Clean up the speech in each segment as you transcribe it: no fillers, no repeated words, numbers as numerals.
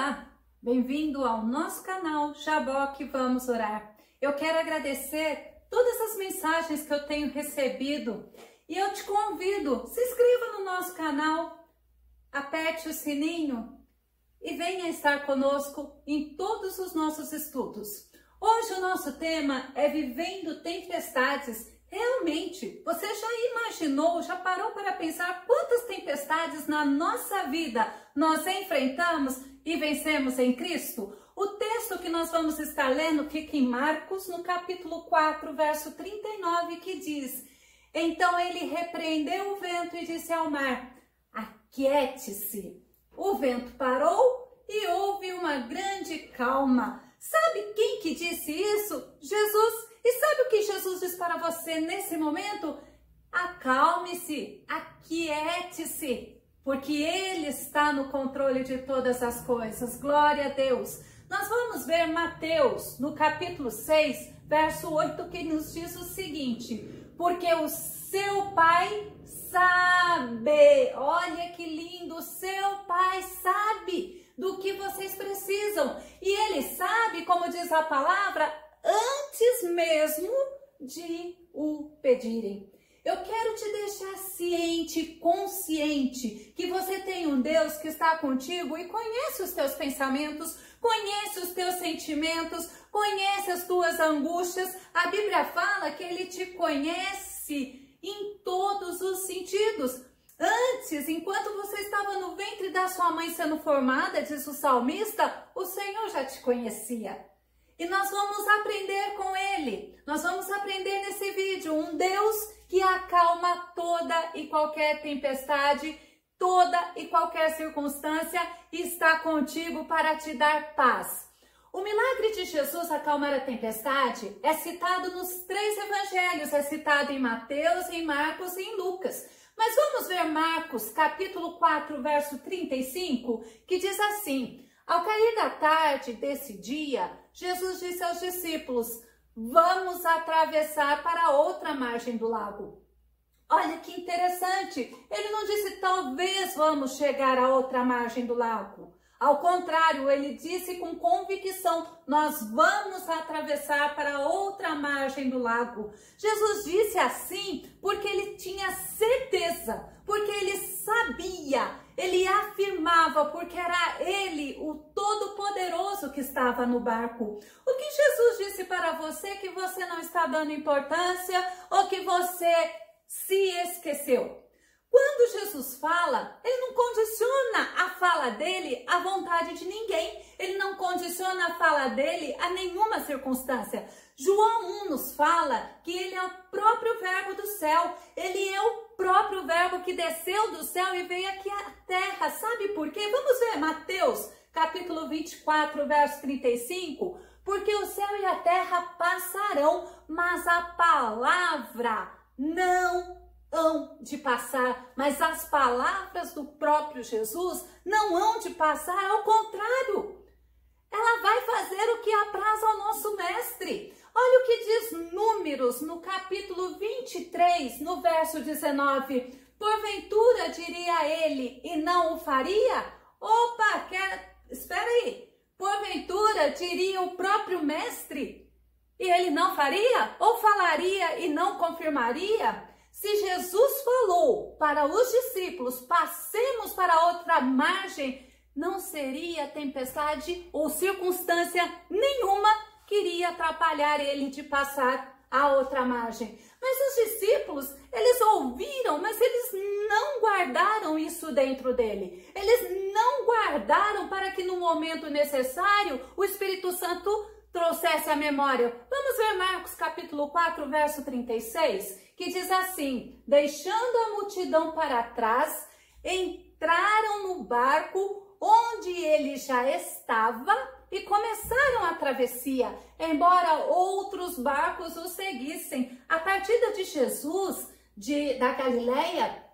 Olá, bem-vindo ao nosso canal Jaboque Vamos Orar. Eu quero agradecer todas as mensagens que eu tenho recebido e eu te convido, se inscreva no nosso canal, aperte o sininho e venha estar conosco em todos os nossos estudos. Hoje o nosso tema é Vivendo Tempestades. Realmente, você já imaginou, já parou para pensar quantas tempestades na nossa vida nós enfrentamos e vencemos em Cristo? O texto que nós vamos estar lendo fica em Marcos, no capítulo 4, verso 39, que diz: Então ele repreendeu o vento e disse ao mar: Aquiete-se. O vento parou e houve uma grande calma. Sabe quem que disse isso? Jesus. E sabe o que Jesus diz para você nesse momento? Acalme-se, aquiete-se, porque Ele está no controle de todas as coisas. Glória a Deus. Nós vamos ver Mateus, no capítulo 6, verso 8, que nos diz o seguinte: Porque o seu Pai sabe, olha que lindo, o seu Pai sabe do que vocês precisam. E Ele sabe, como diz a palavra, antes mesmo de o pedirem. Eu quero te deixar ciente, consciente, que você tem um Deus que está contigo e conhece os teus pensamentos, conhece os teus sentimentos, conhece as tuas angústias. A Bíblia fala que Ele te conhece em todos os sentidos. Antes, enquanto você estava no ventre da sua mãe sendo formada, diz o salmista, o Senhor já te conhecia. E nós vamos aprender com Ele, nós vamos aprender nesse vídeo um Deus que acalma toda e qualquer tempestade, toda e qualquer circunstância e está contigo para te dar paz. O milagre de Jesus acalmar a tempestade é citado nos 3 evangelhos, é citado em Mateus, em Marcos e em Lucas. Mas vamos ver Marcos, capítulo 4, verso 35, que diz assim: Ao cair da tarde desse dia, Jesus disse aos discípulos: Vamos atravessar para outra margem do lago. Olha que interessante, ele não disse talvez vamos chegar à outra margem do lago. Ao contrário, ele disse com convicção: nós vamos atravessar para outra margem do lago. Jesus disse assim porque ele tinha certeza, porque ele sabia, ele afirmava, porque era ele, o Todo-Poderoso, que estava no barco. O que Jesus disse para você que você não está dando importância ou que você se esqueceu? Quando Jesus fala, ele não condiciona a fala dele à vontade de ninguém. Ele não condiciona a fala dele a nenhuma circunstância. João 1 nos fala que ele é o próprio verbo do céu. Ele é o próprio verbo que desceu do céu e veio aqui à terra. Sabe por quê? Vamos ver Mateus, capítulo 24, verso 35. Porque o céu e a terra passarão, mas a palavra não hão de passar, mas as palavras do próprio Jesus não hão de passar, ao contrário, ela vai fazer o que apraz ao nosso mestre. Olha o que diz Números, no capítulo 23, no verso 19, porventura diria ele e não o faria? Opa, espera aí, porventura diria o próprio mestre e ele não faria? Ou falaria e não confirmaria? Se Jesus falou para os discípulos, passemos para outra margem, não seria tempestade ou circunstância nenhuma que iria atrapalhar ele de passar a outra margem. Mas os discípulos, eles ouviram, mas eles não guardaram isso dentro dele. Eles não guardaram para que no momento necessário o Espírito Santo trouxesse a memória. Vamos ver Marcos capítulo 4, verso 36, que diz assim: Deixando a multidão para trás, entraram no barco onde ele já estava e começaram a travessia, embora outros barcos o seguissem. A partida de Jesus da Galileia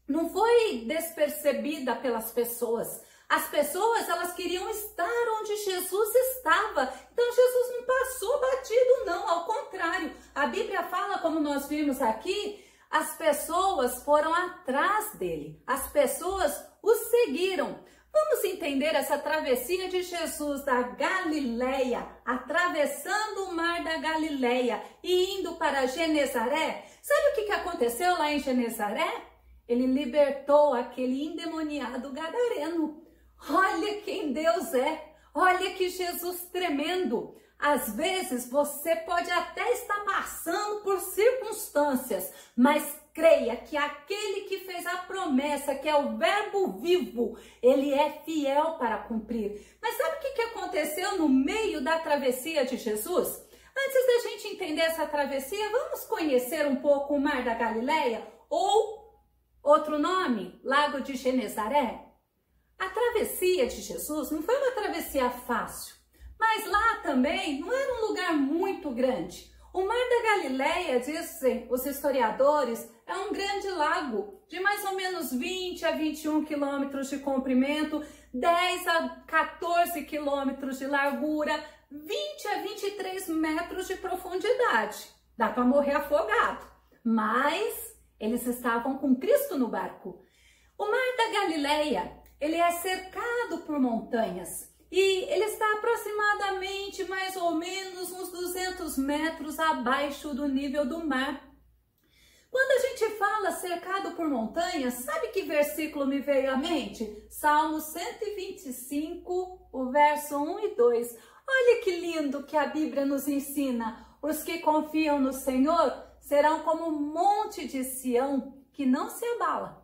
não foi despercebida pelas pessoas. As pessoas, elas queriam estar onde Jesus estava. Então, Jesus não passou batido, não. Ao contrário, a Bíblia fala, como nós vimos aqui, as pessoas foram atrás dele. As pessoas o seguiram. Vamos entender essa travessia de Jesus da Galileia, atravessando o mar da Galileia e indo para Genezaré. Sabe o que aconteceu lá em Genezaré? Ele libertou aquele endemoniado gadareno. Olha quem Deus é, olha que Jesus tremendo. Às vezes você pode até estar passando por circunstâncias, mas creia que aquele que fez a promessa, que é o Verbo vivo, ele é fiel para cumprir. Mas sabe o que aconteceu no meio da travessia de Jesus? Antes da gente entender essa travessia, vamos conhecer um pouco o Mar da Galileia, ou outro nome, Lago de Genezaré? A travessia de Jesus não foi uma travessia fácil, mas lá também não era um lugar muito grande. O Mar da Galileia, dizem os historiadores, é um grande lago de mais ou menos 20 a 21 quilômetros de comprimento, 10 a 14 quilômetros de largura, 20 a 23 metros de profundidade. Dá para morrer afogado, mas eles estavam com Cristo no barco. O Mar da Galileia, ele é cercado por montanhas. E ele está aproximadamente, mais ou menos, uns 200 metros abaixo do nível do mar. Quando a gente fala cercado por montanhas, sabe que versículo me veio à mente? Salmo 125, o verso 1 e 2. Olha que lindo que a Bíblia nos ensina. Os que confiam no Senhor serão como um monte de Sião que não se abala,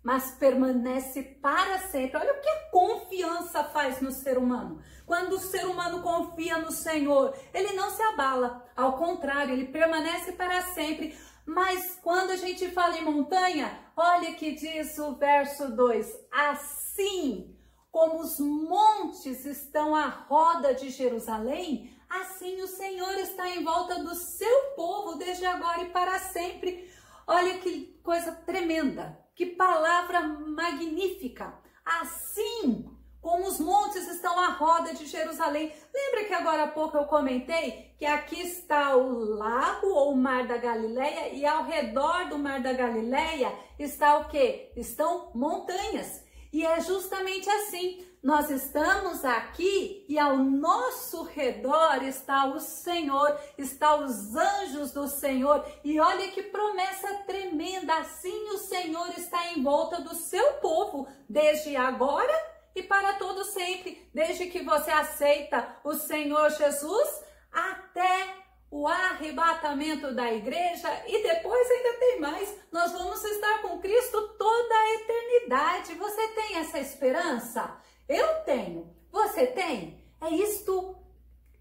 mas permanece para sempre. Olha o que a confiança faz no ser humano. Quando o ser humano confia no Senhor, ele não se abala. Ao contrário, ele permanece para sempre. Mas quando a gente fala em montanha, olha que diz o verso 2. Assim como os montes estão à roda de Jerusalém, assim o Senhor está em volta do seu povo, desde agora e para sempre. Olha que coisa tremenda. Que palavra magnífica! Assim como os montes estão à roda de Jerusalém. Lembra que agora há pouco eu comentei que aqui está o lago ou o Mar da Galileia e ao redor do Mar da Galileia está o quê? Estão montanhas. E é justamente assim. Nós estamos aqui e ao nosso redor está o Senhor, está os anjos do Senhor. E olha que promessa tremenda, assim o Senhor está em volta do seu povo, desde agora e para todo sempre. Desde que você aceita o Senhor Jesus até o arrebatamento da igreja e depois ainda tem mais. Nós vamos estar com Cristo toda a eternidade. Você tem essa esperança? Eu tenho. Você tem? Isto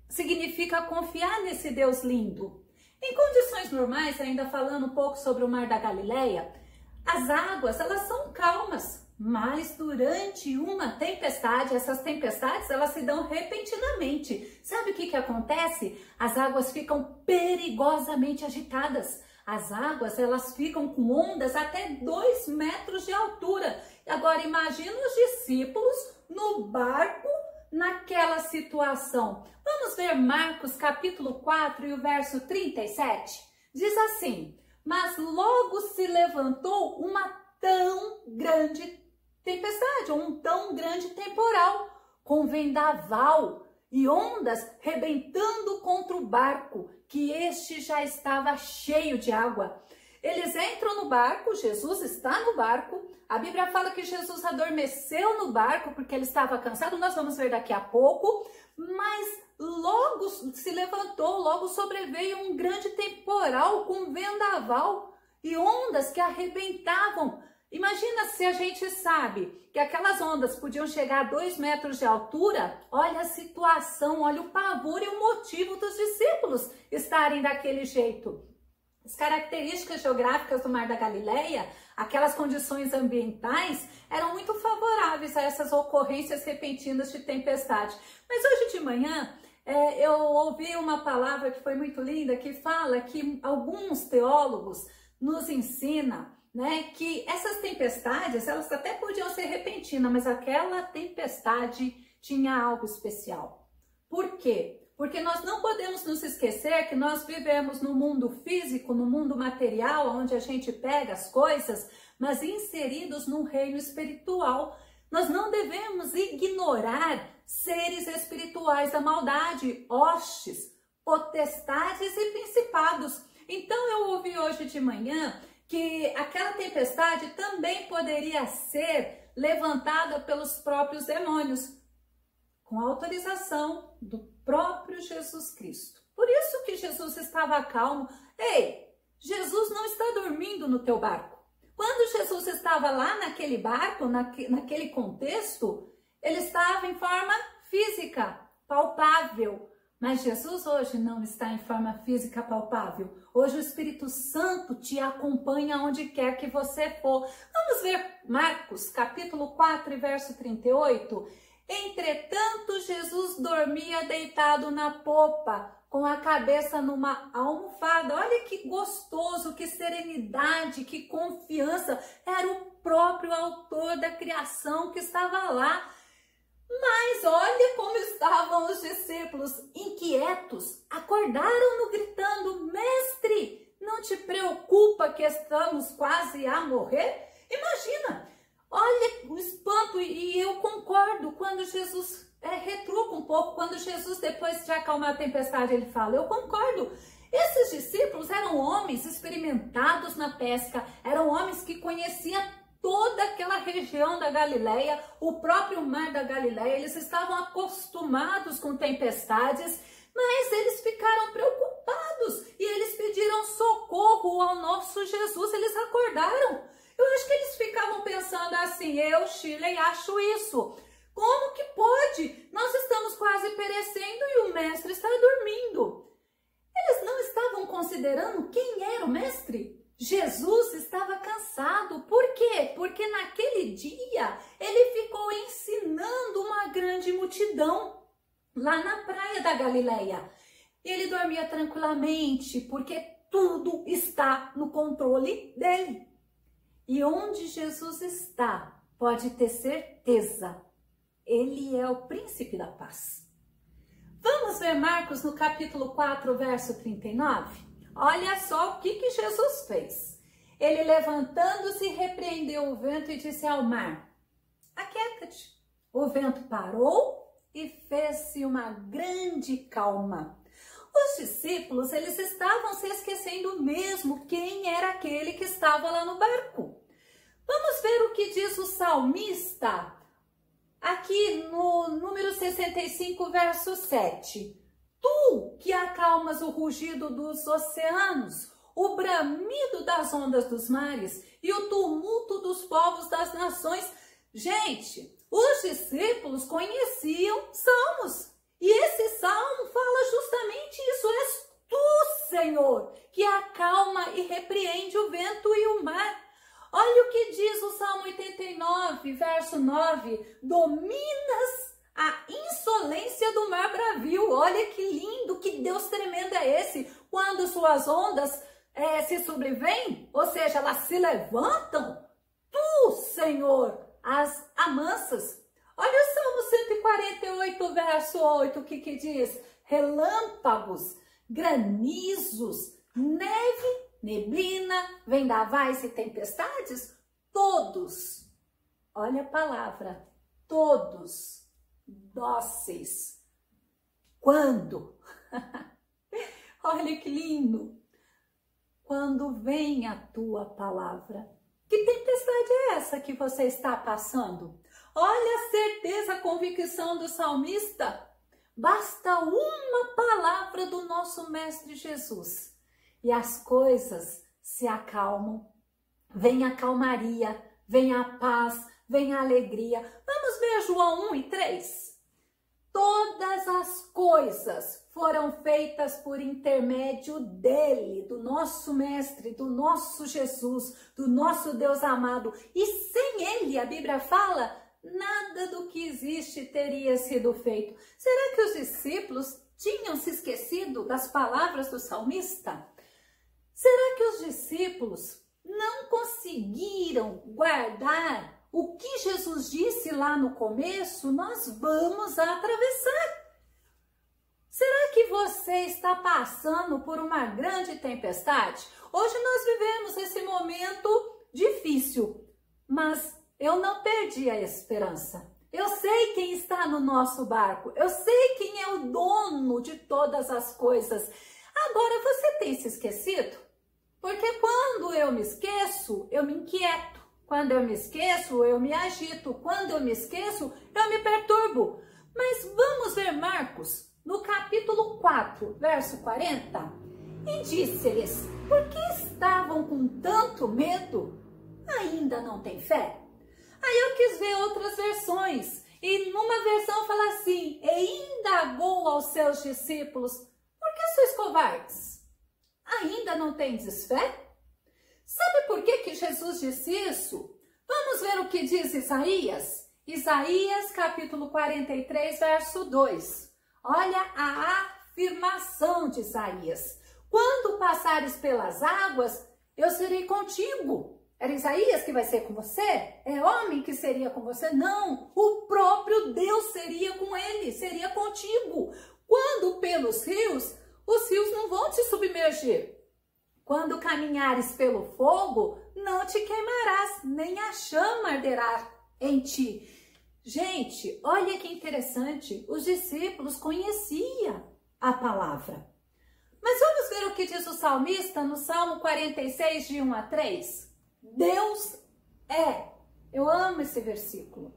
significa confiar nesse Deus lindo. Em condições normais, ainda falando um pouco sobre o Mar da Galileia, as águas, elas são calmas, mas durante uma tempestade, essas tempestades, elas se dão repentinamente. Sabe o que acontece? As águas ficam perigosamente agitadas. As águas, elas ficam com ondas até 2 metros de altura. Agora, imagina os discípulos no barco naquela situação. Vamos ver Marcos capítulo 4 e o verso 37. Diz assim: mas logo se levantou uma tão grande tempestade, ou um tão grande temporal, com vendaval e ondas rebentando contra o barco, que este já estava cheio de água. Eles entram no barco, Jesus está no barco. A Bíblia fala que Jesus adormeceu no barco porque ele estava cansado. Nós vamos ver daqui a pouco. Mas logo se levantou, logo sobreveio um grande temporal com vendaval e ondas que arrebentavam. Imagina se a gente sabe que aquelas ondas podiam chegar a 2 metros de altura. Olha a situação, olha o pavor e o motivo dos discípulos estarem daquele jeito. As características geográficas do Mar da Galileia, aquelas condições ambientais, eram muito favoráveis a essas ocorrências repentinas de tempestade. Mas hoje de manhã eu ouvi uma palavra que foi muito linda, que fala que alguns teólogos nos ensinam, né, que essas tempestades, elas até podiam ser repentinas, mas aquela tempestade tinha algo especial. Por quê? Porque nós não podemos nos esquecer que nós vivemos no mundo físico, no mundo material, onde a gente pega as coisas, mas inseridos num reino espiritual. Nós não devemos ignorar seres espirituais da maldade, hostes, potestades e principados. Então eu ouvi hoje de manhã que aquela tempestade também poderia ser levantada pelos próprios demônios, com a autorização do próprio Jesus Cristo. Por isso que Jesus estava calmo. Ei, Jesus não está dormindo no teu barco. Quando Jesus estava lá naquele barco, naquele contexto, ele estava em forma física, palpável. Mas Jesus hoje não está em forma física palpável. Hoje o Espírito Santo te acompanha onde quer que você for. Vamos ver Marcos, capítulo 4, verso 38. Entretanto, Jesus dormia deitado na popa, com a cabeça numa almofada. Olha que gostoso, que serenidade, que confiança. Era o próprio autor da criação que estava lá. Mas olha como estavam os discípulos, inquietos, acordaram-no gritando: Mestre, não te preocupa que estamos quase a morrer? Imagina, olha o espanto, e eu concordo quando Jesus retruca um pouco, quando Jesus, depois de acalmar a tempestade, ele fala, eu concordo. Esses discípulos eram homens experimentados na pesca, eram homens que conheciam toda aquela região da Galileia, o próprio mar da Galileia. Eles estavam acostumados com tempestades, mas eles ficaram preocupados e eles pediram socorro ao nosso Jesus. Eles acordaram. Eu acho que eles ficavam pensando assim, eu, Shirley, acho isso. Como que pode? Nós estamos quase perecendo e o mestre está dormindo. Eles não estavam considerando quem era o mestre. Jesus estava cansado. Por quê? Porque naquele dia ele ficou ensinando uma grande multidão lá na praia da Galileia. Ele dormia tranquilamente porque tudo está no controle dele. E onde Jesus está, pode ter certeza, ele é o príncipe da paz. Vamos ver Marcos no capítulo 4, verso 39? Olha só o que Jesus fez. Ele, levantando-se, repreendeu o vento e disse ao mar, aquieta-te. O vento parou e fez-se uma grande calma. Os discípulos, eles estavam se esquecendo mesmo quem era aquele que estava lá no barco. Vamos ver o que diz o salmista aqui no número 65, verso 7. Tu que acalmas o rugido dos oceanos, o bramido das ondas dos mares e o tumulto dos povos das nações. Gente, os discípulos conheciam salmos. E esse salmo fala justamente isso. És tu, Senhor, que acalma e repreende o vento e o mar. Olha o que diz o Salmo 89, verso 9. Dominas a insolência do mar bravio. Olha que lindo, que Deus tremendo é esse. Quando suas ondas se sobrevêm, ou seja, elas se levantam, tu, Senhor, as amansas. Olha o Salmo 148, verso 8, o que diz? Relâmpagos, granizos, neve, neblina, vendavais e tempestades, todos, olha a palavra, todos, dóceis. Quando? Olha que lindo! Quando vem a tua palavra. Que tempestade é essa que você está passando? Olha a certeza, a convicção do salmista. Basta uma palavra do nosso Mestre Jesus e as coisas se acalmam. Vem a calmaria, vem a paz, vem a alegria. Vamos ver João 1 e 3. Todas as coisas foram feitas por intermédio dele, do nosso Mestre, do nosso Jesus, do nosso Deus amado. E sem ele, a Bíblia fala, nada do que existe teria sido feito. Será que os discípulos tinham se esquecido das palavras do salmista? Será que os discípulos não conseguiram guardar o que Jesus disse lá no começo? Nós vamos atravessar. Será que você está passando por uma grande tempestade? Hoje nós vivemos esse momento difícil, mas eu não perdi a esperança. Eu sei quem está no nosso barco. Eu sei quem é o dono de todas as coisas. Agora, você tem se esquecido? Porque quando eu me esqueço, eu me inquieto. Quando eu me esqueço, eu me agito. Quando eu me esqueço, eu me perturbo. Mas vamos ver Marcos, no capítulo 4, verso 40. E disse-lhes, por que estavam com tanto medo? Ainda não tem fé? Aí eu quis ver outras versões. E numa versão fala assim, e indagou aos seus discípulos, por que sois covardes? Ainda não tendes fé? Sabe por que Jesus disse isso? Vamos ver o que diz Isaías. Isaías capítulo 43, verso 2. Olha a afirmação de Isaías. Quando passares pelas águas, eu serei contigo. Era Isaías que vai ser com você? É homem que seria com você? Não, o próprio Deus seria com ele, seria contigo. Quando pelos rios, os rios não vão te submergir. Quando caminhares pelo fogo, não te queimarás, nem a chama arderá em ti. Gente, olha que interessante, os discípulos conheciam a palavra. Mas vamos ver o que diz o salmista no Salmo 46, de 1 a 3. Deus é, eu amo esse versículo,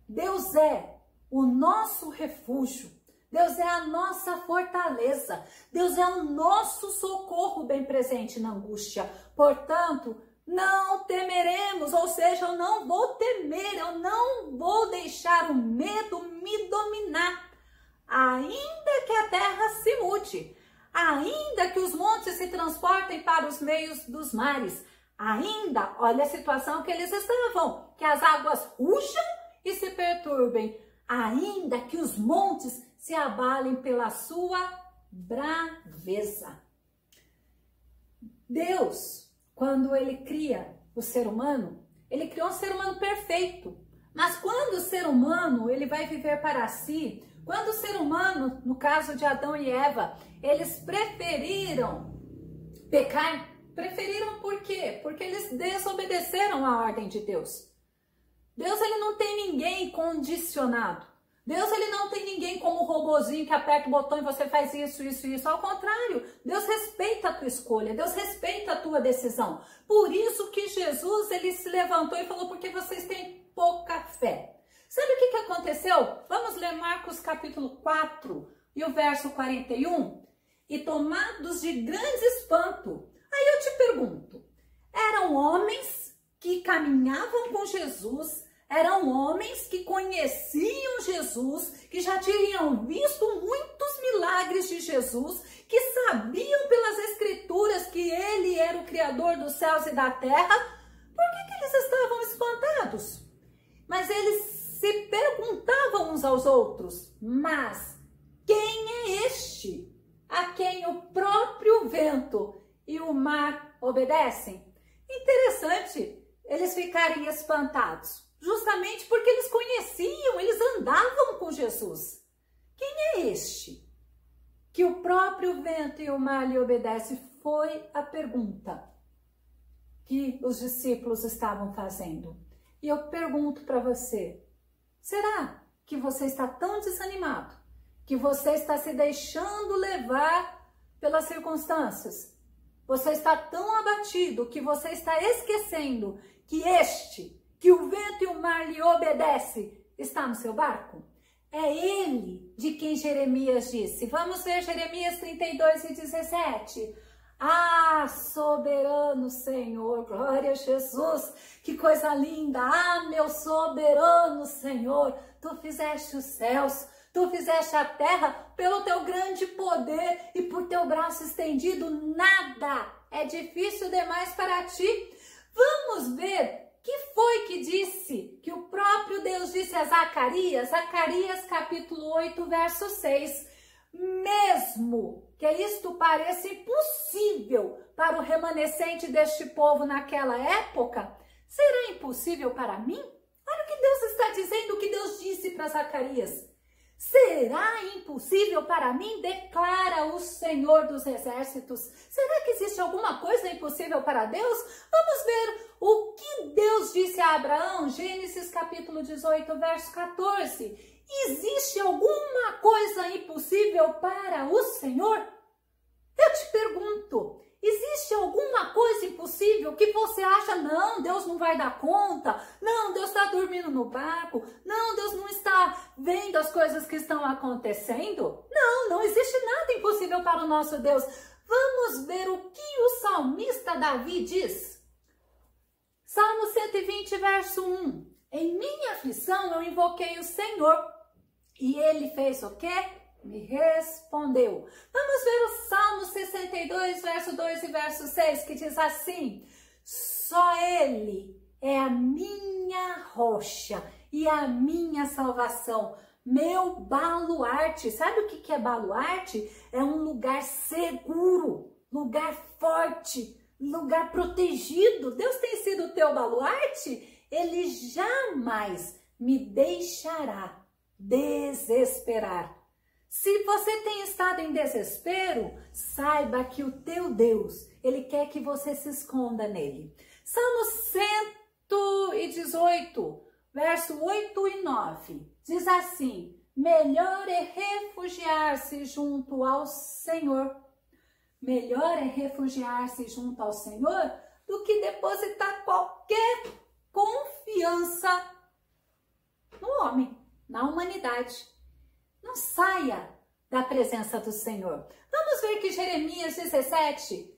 Deus é o nosso refúgio, Deus é a nossa fortaleza, Deus é o nosso socorro bem presente na angústia. Portanto, não temeremos, ou seja, eu não vou temer, eu não vou deixar o medo me dominar, ainda que a terra se mude, ainda que os montes se transportem para os meios dos mares, ainda, olha a situação que eles estavam, que as águas rujam e se perturbem, ainda que os montes se abalem pela sua braveza. Deus, quando ele cria o ser humano, ele criou um ser humano perfeito. Mas quando o ser humano ele vai viver para si, quando o ser humano, no caso de Adão e Eva, eles preferiram pecar, preferiram por quê? Porque eles desobedeceram a ordem de Deus. Deus ele não tem ninguém condicionado. Deus ele não tem ninguém como um robozinho que aperta o botão e você faz isso, isso, isso. Ao contrário, Deus respeita a tua escolha, Deus respeita a tua decisão. Por isso que Jesus ele se levantou e falou, porque vocês têm pouca fé. Sabe o que aconteceu? Vamos ler Marcos capítulo 4 e o verso 41. E tomados de grande espanto. Aí eu te pergunto, eram homens que caminhavam com Jesus, eram homens que conheciam Jesus, que já tinham visto muitos milagres de Jesus, que sabiam pelas escrituras que ele era o Criador dos céus e da terra. Por que eles estavam espantados? Mas eles se perguntavam uns aos outros, mas quem é este a quem o próprio vento e o mar obedecem? Interessante eles ficarem espantados, justamente porque eles conheciam, eles andavam com Jesus. Quem é este que o próprio vento e o mar lhe obedecem? Foi a pergunta que os discípulos estavam fazendo. E eu pergunto para você, será que você está tão desanimado, que você está se deixando levar pelas circunstâncias? Você está tão abatido que você está esquecendo que o vento e o mar lhe obedecem, está no seu barco? É ele de quem Jeremias disse. Vamos ver Jeremias 32 e 17. Ah, soberano Senhor, glória a Jesus, que coisa linda. Ah, meu soberano Senhor, tu fizeste os céus, tu fizeste a terra pelo teu grande poder e por teu braço estendido, nada é difícil demais para ti. Vamos ver que foi que disse, que o próprio Deus disse a Zacarias, Zacarias capítulo 8, verso 6. Mesmo que isto pareça impossível para o remanescente deste povo naquela época, será impossível para mim? Olha o que Deus está dizendo, o que Deus disse para Zacarias. será impossível para mim? Declara o Senhor dos Exércitos. Será que existe alguma coisa impossível para Deus? Vamos ver o que Deus disse a Abraão, Gênesis capítulo 18, verso 14. Existe alguma coisa impossível para o Senhor? Eu te pergunto, existe alguma coisa impossível que você acha, não, Deus não vai dar conta, não, Deus está dormindo no barco, não, Deus não está vendo as coisas que estão acontecendo? Não, não existe nada impossível para o nosso Deus. Vamos ver o que o salmista Davi diz. Salmo 120, verso 1. Em minha aflição eu invoquei o Senhor e Ele fez o quê? Me respondeu. Vamos ver o Salmo 62, verso 2 e verso 6, que diz assim: só Ele é a minha rocha e a minha salvação, meu baluarte. Sabe o que é baluarte? É um lugar seguro, lugar forte, lugar protegido. Deus tem sido o teu baluarte? Ele jamais me deixará desesperar. Se você tem estado em desespero, saiba que o teu Deus, Ele quer que você se esconda nele. Salmo 118, verso 8 e 9, diz assim: melhor é refugiar-se junto ao Senhor. Melhor é refugiar-se junto ao Senhor do que depositar qualquer confiança no homem, na humanidade. Não saia da presença do Senhor. Vamos ver que Jeremias 17,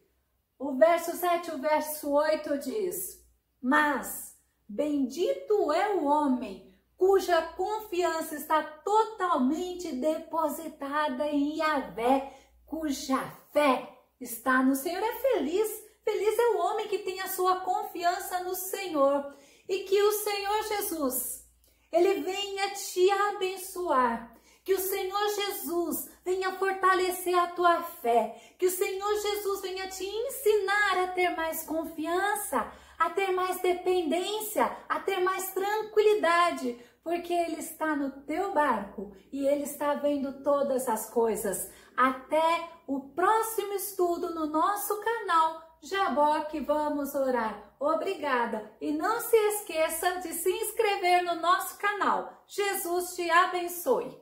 o verso 7 e o verso 8 diz: mas bendito é o homem cuja confiança está totalmente depositada em Yahvé, cuja fé está no Senhor. É feliz. Feliz é o homem que tem a sua confiança no Senhor. E que o Senhor Jesus, Ele venha te abençoar. Que o Senhor Jesus venha fortalecer a tua fé. Que o Senhor Jesus venha te ensinar a ter mais confiança, a ter mais dependência, a ter mais tranquilidade. Porque Ele está no teu barco e Ele está vendo todas as coisas. Até o próximo estudo no nosso canal Jaboque Vamos Orar. Obrigada. E não se esqueça de se inscrever no nosso canal. Jesus te abençoe.